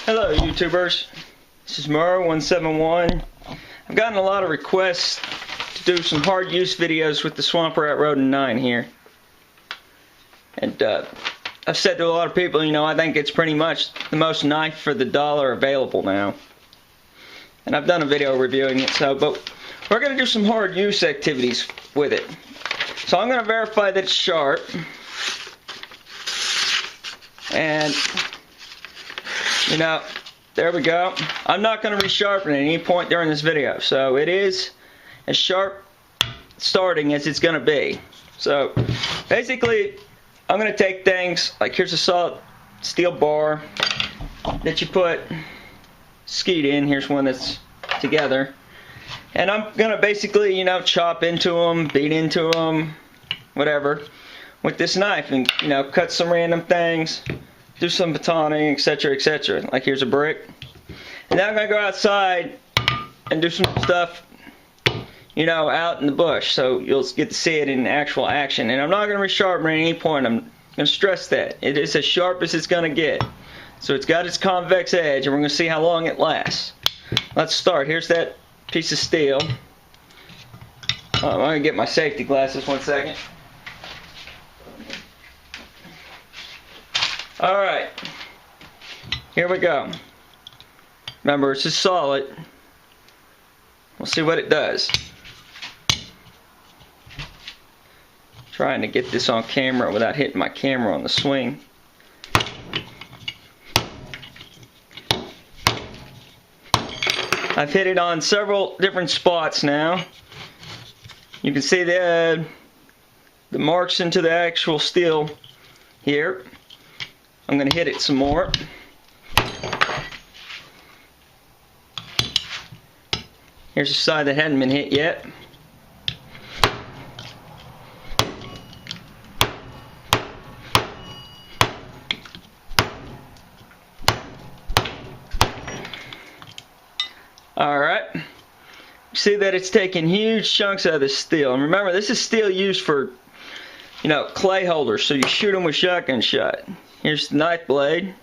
Hello YouTubers, this is Murr171. I've gotten a lot of requests to do some hard use videos with the Swamp Rat Rodent 9 here. And I've said to a lot of people, I think it's pretty much the most knife for the dollar available now. And I've done a video reviewing it, but we're going to do some hard use activities with it. So I'm going to verify that it's sharp. And there we go. I'm not going to resharpen at any point during this video, so it is as sharp starting as it's going to be. So basically, I'm going to take things like, here's a solid steel bar that you put skeet in. Here's one that's together, and I'm going to basically chop into them, beat into them, whatever, with this knife, and cut some random things, do some batoning, etc., etc. Like here's a brick. And now I'm going to go outside and do some stuff, out in the bush, so you'll get to see it in actual action. And I'm not going to resharpen at any point. I'm going to stress that. It is as sharp as it's going to get. So it's got its convex edge, and we're going to see how long it lasts. Let's start. Here's that piece of steel. I'm going to get my safety glasses, one second. Alright, here we go. Remember, it's just solid. We'll see what it does. Trying to get this on camera without hitting my camera on the swing. I've hit it on several different spots now. You can see the marks into the actual steel here. I'm going to hit it some more. Here's the side that hadn't been hit yet. Alright. See that it's taking huge chunks out of the steel. And remember, this is steel used for, clay holders, so you shoot them with shotgun shot. Here's the knife blade.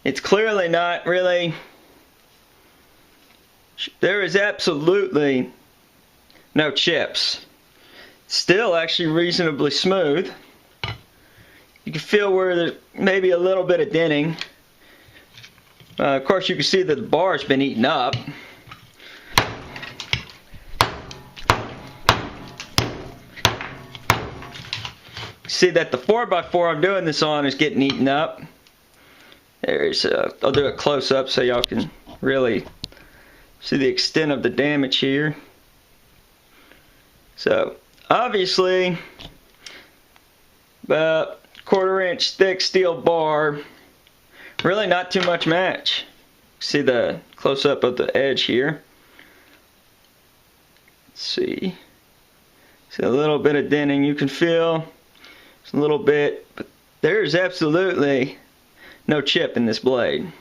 It's clearly not really, there is absolutely no chips. Still actually reasonably smooth. You can feel where there's maybe a little bit of denting. Of course, you can see that the bar's been eaten up. See that the 4x4 I'm doing this on is getting eaten up. There's I'll do a close-up so y'all can really see the extent of the damage here. So obviously, about 1/4 inch thick steel bar, really not too much match. See the close-up of the edge here. Let's see a little bit of denting you can feel. A little bit, but there's absolutely no chip in this blade.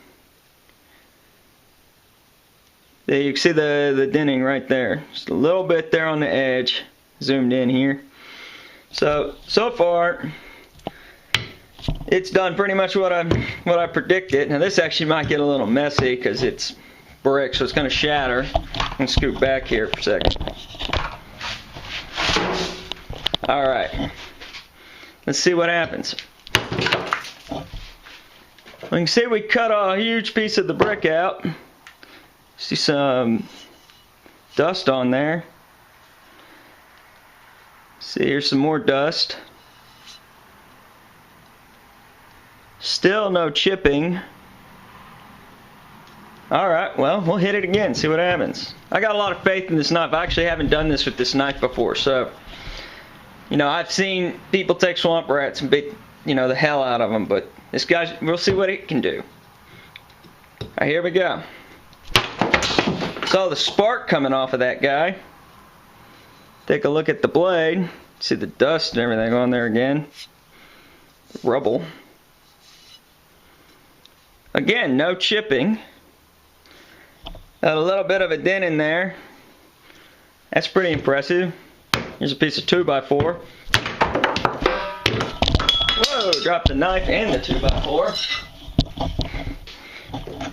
There you can see the denting right there. Just a little bit there on the edge, zoomed in here. So far, it's done pretty much what I predicted. Now this actually might get a little messy because it's brick, so it's going to shatter. I'm going to scoot back here for a second. All right. Let's see what happens. You can see we cut a huge piece of the brick out. See some dust on there. See, here's some more dust. Still no chipping. Alright, well, we'll hit it again, see what happens. I got a lot of faith in this knife. I actually haven't done this with this knife before, so I've seen people take swamp rats and beat, the hell out of them, but this guy, we'll see what it can do. Alright, here we go. Saw the spark coming off of that guy. Take a look at the blade. See the dust and everything on there again. Rubble. Again, no chipping. Got a little bit of a dent in there. That's pretty impressive. Here's a piece of 2x4. Whoa! we dropped the knife and the 2x4.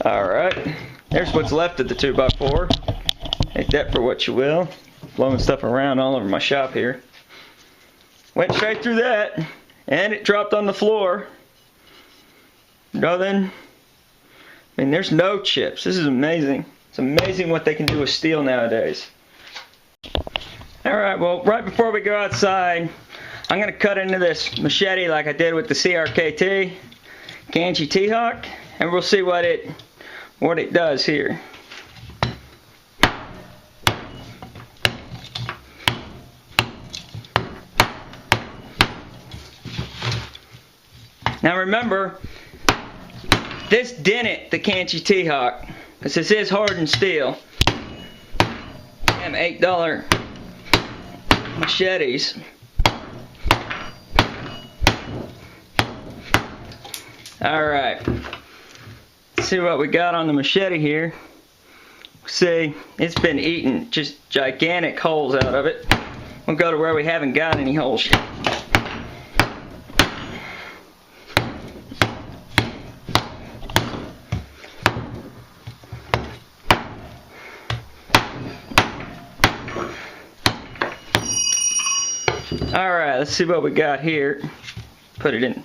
Alright, there's what's left of the 2x4. Take that for what you will. Blowing stuff around all over my shop here. Went straight through that, and it dropped on the floor. Nothing. I mean, there's no chips. This is amazing. It's amazing what they can do with steel nowadays. Alright, well, right before we go outside, I'm going to cut into this machete like I did with the CRKT, Kanchi T-Hawk, and we'll see what it does here. Now remember, this didn't the Kanchi T-Hawk, because this is hardened steel. Damn $8 machetes. Alright, let's see what we got on the machete here. See, it's been eating just gigantic holes out of it. We'll go to where we haven't got any holes yet. Alright, let's see what we got here. Put it in.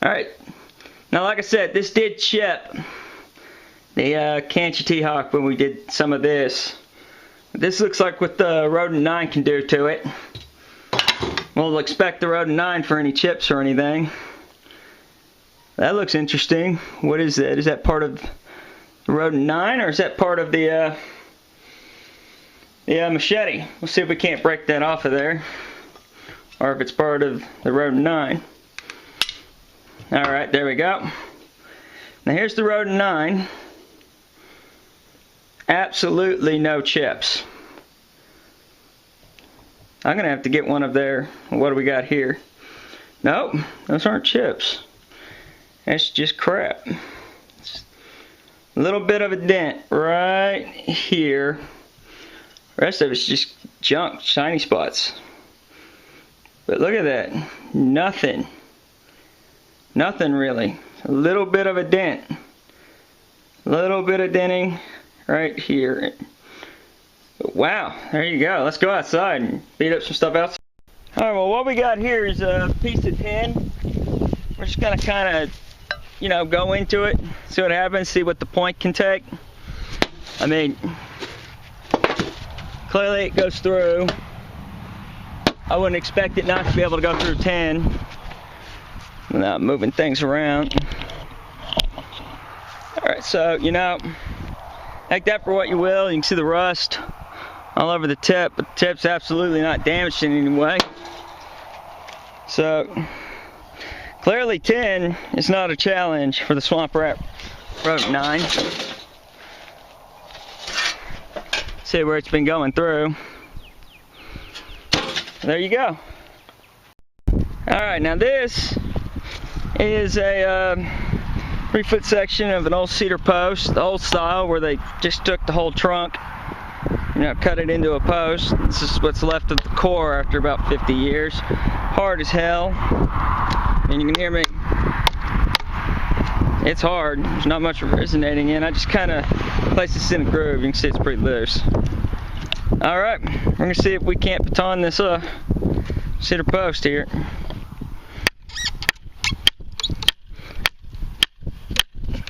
Alright, now like I said, this did chip the Kanchi T-Hawk when we did some of this. This looks like what the Rodent 9 can do to it. We'll expect the Rodent 9 for any chips or anything. That looks interesting. What is that? Is that part of the Rodent 9 or is that part of the machete? We'll see if we can't break that off of there, or if it's part of the Rodent 9. Alright, there we go. Now here's the Rodent 9. Absolutely no chips. I'm going to have to get one of their, what do we got here? Nope, those aren't chips. That's just crap. Just a little bit of a dent right here. The rest of it's just junk, shiny spots. But look at that. Nothing. Nothing really. A little bit of a dent. A little bit of denting right here. But wow, there you go. Let's go outside and beat up some stuff outside. Alright, well what we got here is a piece of tin. We're just gonna kinda, you know, go into it, see what happens, see what the point can take. I mean, clearly it goes through. I wouldn't expect it not to be able to go through tin without moving things around. Alright, so, you know, take that for what you will. You can see the rust all over the tip, but the tip's absolutely not damaged in any way. So, clearly tin is not a challenge for the Swamp Rat Rodent 9. See where it's been going through. There you go. Alright, now this is a 3-foot section of an old cedar post, the old style, where they just took the whole trunk, you know, cut it into a post. This is what's left of the core after about 50 years. Hard as hell. And you can hear me. It's hard. There's not much resonating in. I just kind of place this in a groove. You can see it's pretty loose. Alright, we're going to see if we can't baton this cedar post here.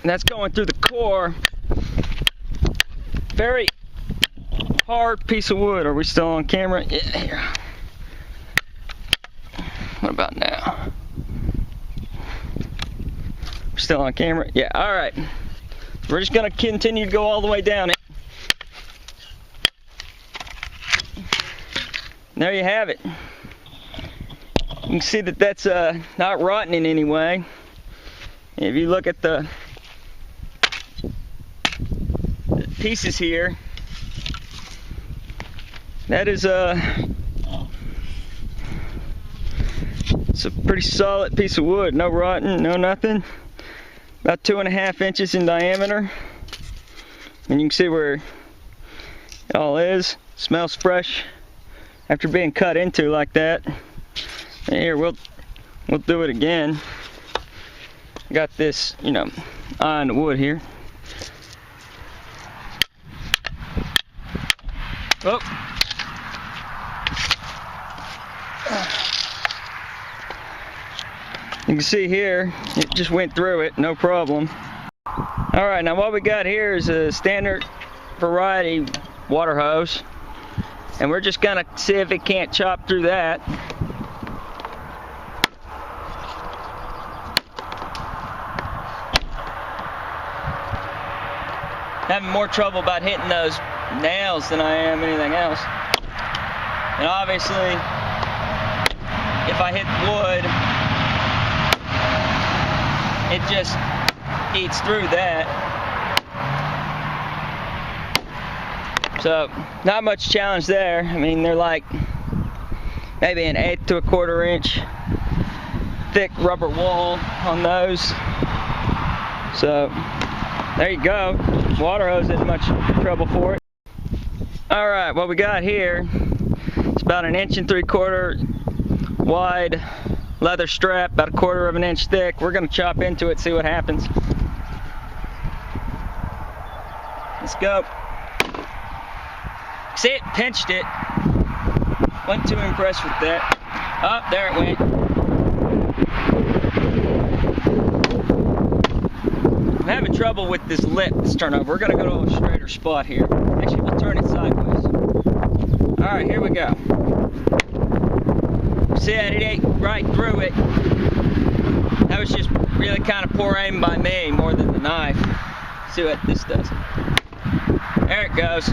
And that's going through the core. Very hard piece of wood. Are we still on camera? Yeah, here. What about now? We're still on camera? Yeah, alright. We're just going to continue to go all the way down it. There you have it. You can see that that's not rotten in any way. If you look at the pieces here, that is it's a pretty solid piece of wood. No rotten, no nothing. About 2.5 inches in diameter. And you can see where it all is. Smells fresh after being cut into like that. And here, we'll we'll do it again. Got this, you know, eye on the wood here. Oh. You can see here, it just went through it, no problem. Alright, now what we got here is a standard variety water hose. And we're just gonna see if it can't chop through that. Having more trouble about hitting those nails than I am anything else. And obviously, if I hit wood, it just eats through that. So, not much challenge there. I mean, they're like maybe an 1/8 to 1/4 inch thick rubber wool on those. So, there you go. Water hose isn't much trouble for it. Alright, what we got here is about 1 3/4 inch wide leather strap, about 1/4 inch thick. We're going to chop into it, see what happens. Let's go. See, it pinched it. Wasn't too impressed with that. Oh, there it went. I'm having trouble with this lip, this turnover. We're going to go to a straighter spot here. Actually, we'll turn it sideways. Alright, here we go. See that it ate right through it. That was just really kind of poor aim by me more than the knife. See what this does. There it goes.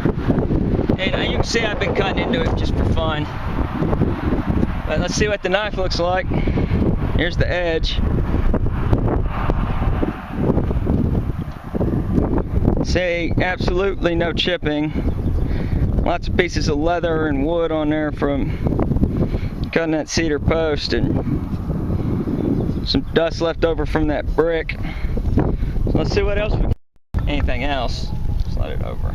And you can see I've been cutting into it just for fun. But let's see what the knife looks like. Here's the edge. See, absolutely no chipping. Lots of pieces of leather and wood on there from cutting that cedar post, and some dust left over from that brick. So let's see what else we got. Anything else, slide it over.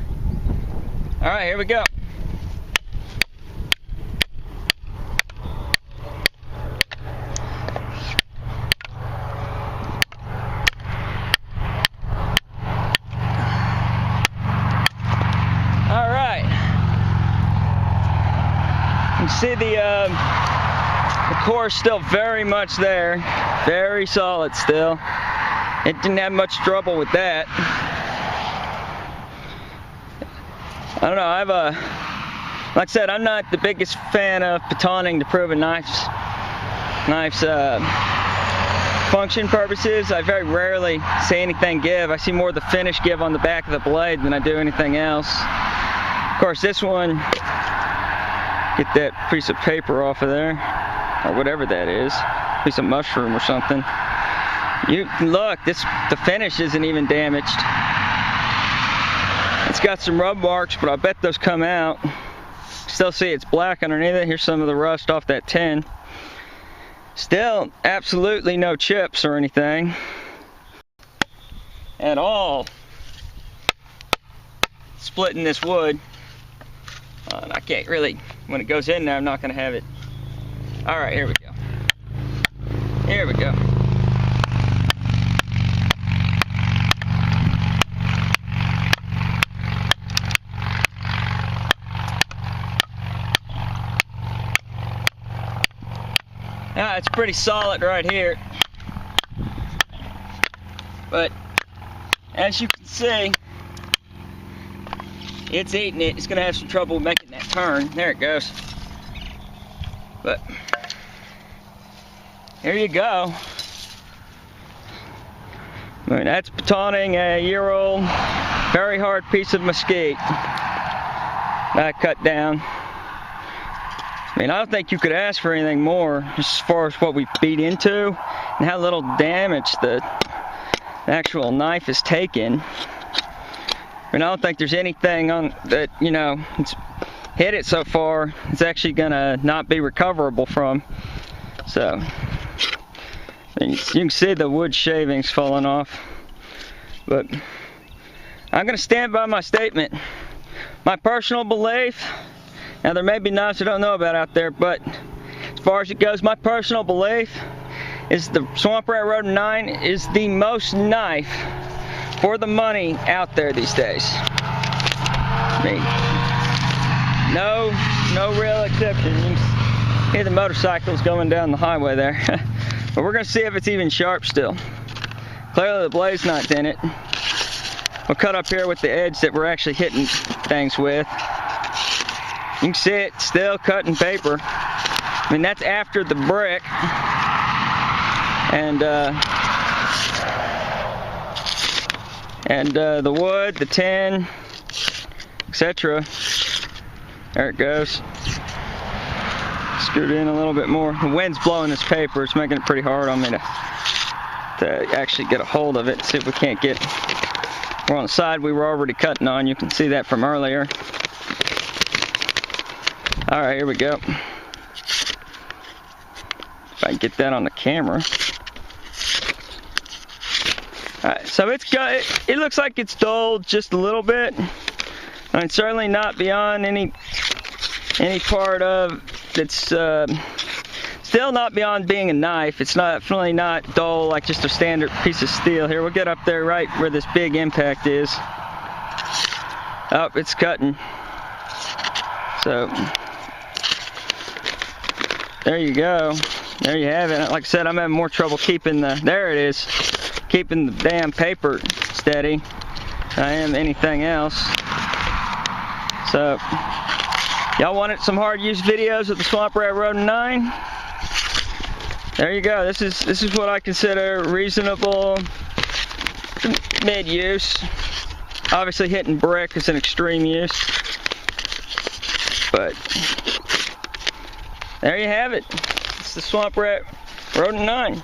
Alright, here we go. Alright. You can see the core is still very much there. Very solid still. It didn't have much trouble with that. I don't know, like I said, I'm not the biggest fan of batoning to prove a knife's function purposes. I very rarely see anything give. I see more of the finish give on the back of the blade than I do anything else. Of course, this one, get that piece of paper off of there, or whatever that is, piece of mushroom or something. You look, the finish isn't even damaged. It's got some rub marks, but I bet those come out. Still see it's black underneath it. Here's some of the rust off that tin. Still absolutely no chips or anything at all. Splitting this wood. And I can't really, when it goes in there, I'm not going to have it. Alright, here we go. Here we go. It's pretty solid right here, but as you can see, it's eating it. It's going to have some trouble making that turn. There it goes. But here you go. I mean, that's batoning a year-old, very hard piece of mesquite that I cut down. I mean, I don't think you could ask for anything more as far as what we beat into and how little damage the actual knife has taken. I mean, I don't think there's anything on that, you know, it's hit it so far, it's actually gonna not be recoverable from. So, and you can see the wood shavings falling off. But I'm gonna stand by my statement. My personal belief, now there may be knives I don't know about out there, but as far as it goes, my personal belief is the Swamp Rat Rodent 9 is the most knife for the money out there these days. I mean, no real exception. You can hear the motorcycles going down the highway there. But we're going to see if it's even sharp still. Clearly the blade's not in it. We'll cut up here with the edge that we're actually hitting things with. You can see it still cutting paper. I mean, that's after the brick. And the wood, the tin, etc. There it goes. Scoot in a little bit more. The wind's blowing this paper. It's making it pretty hard on me to actually get a hold of it. See if we can't get. We're on the side we were already cutting on. You can see that from earlier. All right, here we go. If I can get that on the camera. Alright, so it looks like it's dulled just a little bit. I mean, certainly not beyond any part of it's still not beyond being a knife. It's definitely not dull like just a standard piece of steel. Here, we'll get up there right where this big impact is. Oh, it's cutting. So there you go. There you have it. Like I said, I'm having more trouble keeping there it is. Keeping the damn paper steady than I am anything else. So, y'all wanted some hard use videos of the Swamp Rat Rodent 9? There you go. This is what I consider reasonable mid use. Obviously hitting brick is an extreme use. But there you have it. It's the Swamp Rat Rodent 9.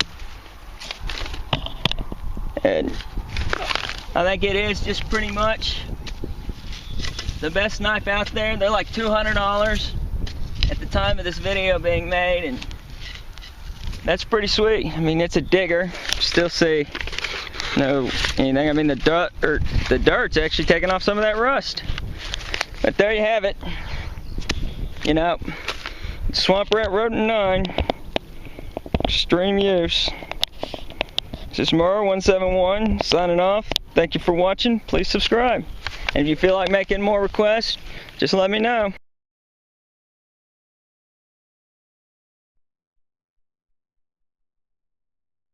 And I think it is just pretty much the best knife out there. They're like $200 at the time of this video being made, and that's pretty sweet. I mean, it's a digger. Still see no anything. I mean, the dirt's actually taking off some of that rust. But there you have it. You know, Swamp Rat Rodent 9, extreme use. This is Murr171 signing off. Thank you for watching. Please subscribe. And if you feel like making more requests, just let me know.